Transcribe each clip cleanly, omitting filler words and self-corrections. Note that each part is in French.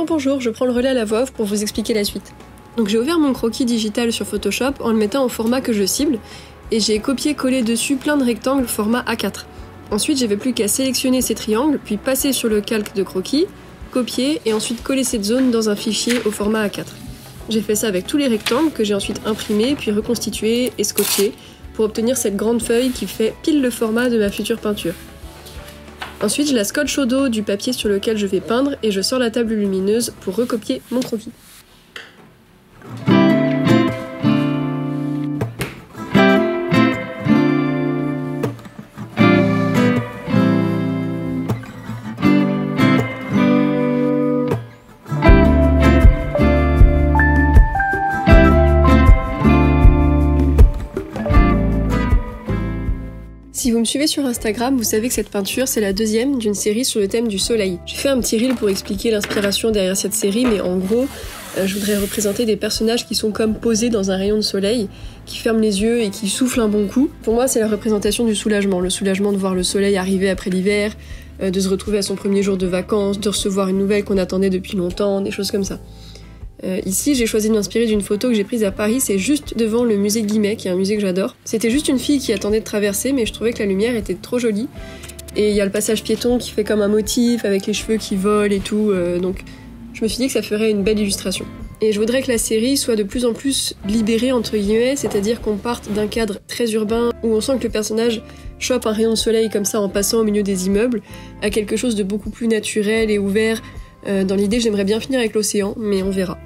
Bonjour, je prends le relais à la voix off pour vous expliquer la suite. Donc j'ai ouvert mon croquis digital sur Photoshop en le mettant au format que je cible et j'ai copié-collé dessus plein de rectangles format A4. Ensuite j'avais plus qu'à sélectionner ces triangles, puis passer sur le calque de croquis, copier et ensuite coller cette zone dans un fichier au format A4. J'ai fait ça avec tous les rectangles que j'ai ensuite imprimés puis reconstitués et scotchés pour obtenir cette grande feuille qui fait pile le format de ma future peinture. Ensuite, je la scotche au dos du papier sur lequel je vais peindre et je sors la table lumineuse pour recopier mon croquis. Si vous me suivez sur Instagram, vous savez que cette peinture, c'est la deuxième d'une série sur le thème du soleil. J'ai fait un petit reel pour expliquer l'inspiration derrière cette série, mais en gros, je voudrais représenter des personnages qui sont comme posés dans un rayon de soleil, qui ferment les yeux et qui soufflent un bon coup. Pour moi, c'est la représentation du soulagement. Le soulagement de voir le soleil arriver après l'hiver, de se retrouver à son premier jour de vacances, de recevoir une nouvelle qu'on attendait depuis longtemps, des choses comme ça. Ici, j'ai choisi de m'inspirer d'une photo que j'ai prise à Paris, c'est juste devant le musée Guimet, qui est un musée que j'adore. C'était juste une fille qui attendait de traverser, mais je trouvais que la lumière était trop jolie. Et il y a le passage piéton qui fait comme un motif, avec les cheveux qui volent et tout, donc je me suis dit que ça ferait une belle illustration. Et je voudrais que la série soit de plus en plus libérée, entre guillemets, c'est-à-dire qu'on parte d'un cadre très urbain, où on sent que le personnage chope un rayon de soleil comme ça en passant au milieu des immeubles, à quelque chose de beaucoup plus naturel et ouvert. Dans l'idée, j'aimerais bien finir avec l'océan, mais on verra.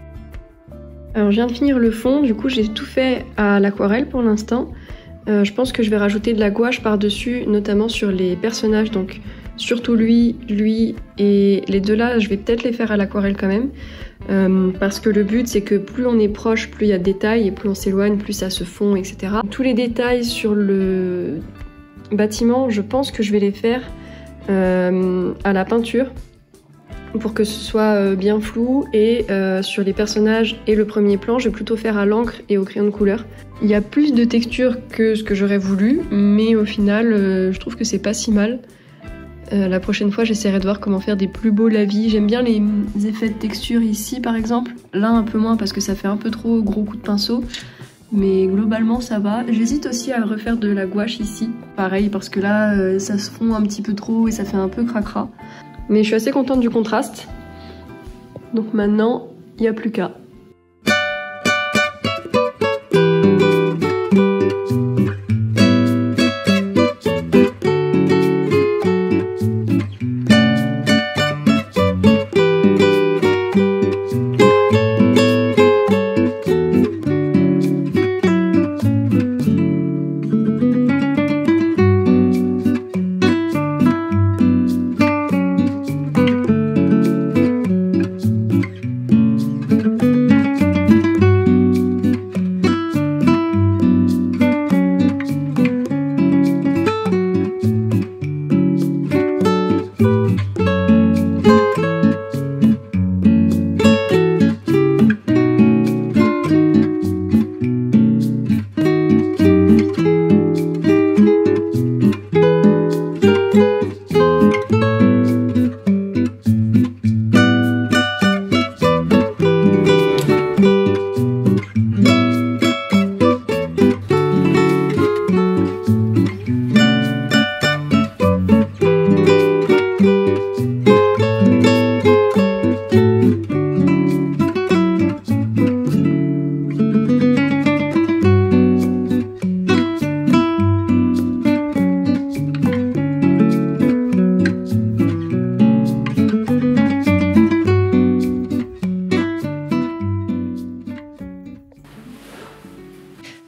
Alors je viens de finir le fond, du coup j'ai tout fait à l'aquarelle pour l'instant. Je pense que je vais rajouter de la gouache par-dessus, notamment sur les personnages, donc surtout lui et les deux là, je vais peut-être les faire à l'aquarelle quand même. Parce que le but c'est que plus on est proche, plus il y a de détails, et plus on s'éloigne, plus ça se fond, etc. Tous les détails sur le bâtiment, je pense que je vais les faire à la peinture, pour que ce soit bien flou, et sur les personnages et le premier plan, je vais plutôt faire à l'encre et au crayon de couleur. Il y a plus de texture que ce que j'aurais voulu, mais au final, je trouve que c'est pas si mal. La prochaine fois, j'essaierai de voir comment faire des plus beaux lavis. J'aime bien les effets de texture ici, par exemple. Là, un peu moins parce que ça fait un peu trop gros coup de pinceau. Mais globalement, ça va. J'hésite aussi à refaire de la gouache ici. Pareil, parce que là, ça se fond un petit peu trop et ça fait un peu cracra. Mais je suis assez contente du contraste. Donc maintenant, il n'y a plus qu'à.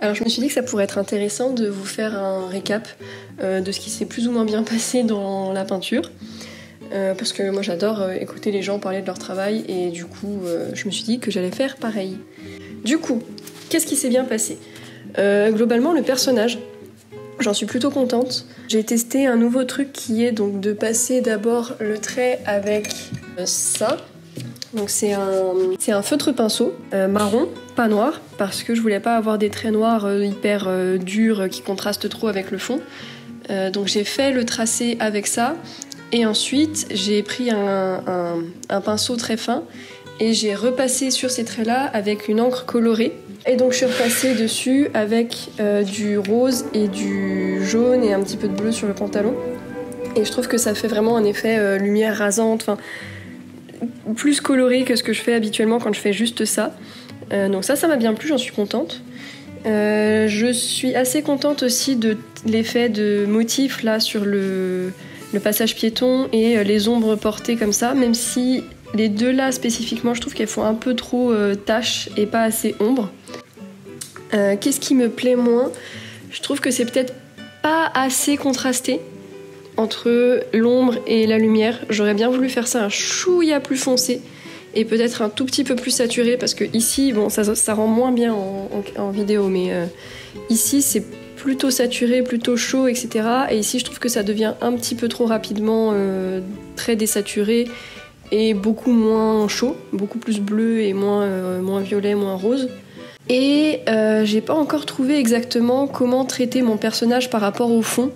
Alors je me suis dit que ça pourrait être intéressant de vous faire un récap de ce qui s'est plus ou moins bien passé dans la peinture. Parce que moi j'adore écouter les gens parler de leur travail et du coup je me suis dit que j'allais faire pareil. Du coup, qu'est-ce qui s'est bien passé ? Globalement le personnage, j'en suis plutôt contente. J'ai testé un nouveau truc qui est donc de passer d'abord le trait avec ça. Donc c'est un feutre pinceau marron, pas noir, parce que je voulais pas avoir des traits noirs hyper durs qui contrastent trop avec le fond. Donc j'ai fait le tracé avec ça, et ensuite j'ai pris un pinceau très fin et j'ai repassé sur ces traits-là avec une encre colorée. Et donc je suis repassée dessus avec du rose et du jaune et un petit peu de bleu sur le pantalon. Et je trouve que ça fait vraiment un effet lumière rasante, enfin plus coloré que ce que je fais habituellement quand je fais juste ça. Donc ça m'a bien plu, j'en suis contente. Je suis assez contente aussi de l'effet de motif là sur le passage piéton et les ombres portées comme ça, même si les deux là spécifiquement je trouve qu'elles font un peu trop taches et pas assez ombre. Qu'est-ce qui me plaît moins? Je trouve que c'est peut-être pas assez contrasté entre l'ombre et la lumière. J'aurais bien voulu faire ça un chouïa plus foncé et peut-être un tout petit peu plus saturé, parce que ici, bon, ça rend moins bien en vidéo, mais ici c'est plutôt saturé, plutôt chaud, etc. Et ici je trouve que ça devient un petit peu trop rapidement très désaturé et beaucoup moins chaud, beaucoup plus bleu et moins violet, moins rose. Et j'ai pas encore trouvé exactement comment traiter mon personnage par rapport au fond.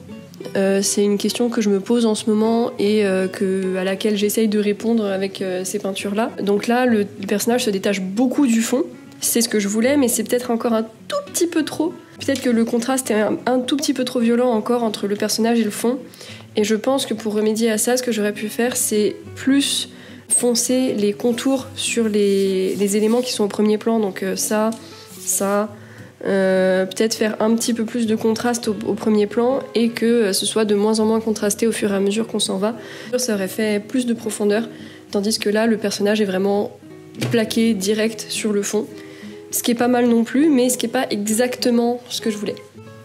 C'est une question que je me pose en ce moment et à laquelle j'essaye de répondre avec ces peintures-là. Donc là, le personnage se détache beaucoup du fond. C'est ce que je voulais, mais c'est peut-être encore un tout petit peu trop. Peut-être que le contraste est un tout petit peu trop violent encore entre le personnage et le fond. Et je pense que pour remédier à ça, ce que j'aurais pu faire, c'est plus foncer les contours sur les éléments qui sont au premier plan. Donc ça... peut-être faire un petit peu plus de contraste au premier plan et que ce soit de moins en moins contrasté au fur et à mesure qu'on s'en va. Ça aurait fait plus de profondeur, tandis que là, le personnage est vraiment plaqué direct sur le fond. Ce qui est pas mal non plus, mais ce qui est pas exactement ce que je voulais.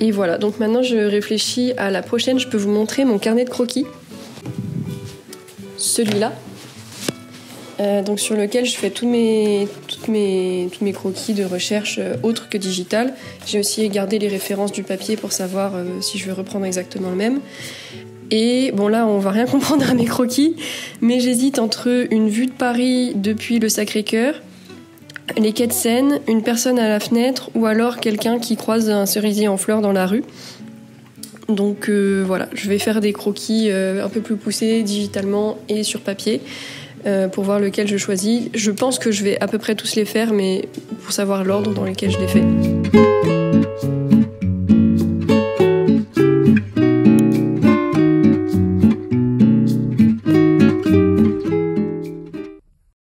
Et voilà, donc maintenant je réfléchis à la prochaine. Je peux vous montrer mon carnet de croquis. Celui-là. Donc sur lequel je fais tous mes croquis de recherche autres que digital. J'ai aussi gardé les références du papier pour savoir si je vais reprendre exactement le même. Et bon, là on va rien comprendre à mes croquis, mais j'hésite entre une vue de Paris depuis le Sacré-Cœur, les quais de Seine, une personne à la fenêtre ou alors quelqu'un qui croise un cerisier en fleurs dans la rue. Donc voilà, je vais faire des croquis un peu plus poussés digitalement et sur papier. Pour voir lequel je choisis. Je pense que je vais à peu près tous les faire, mais pour savoir l'ordre dans lequel je les fais.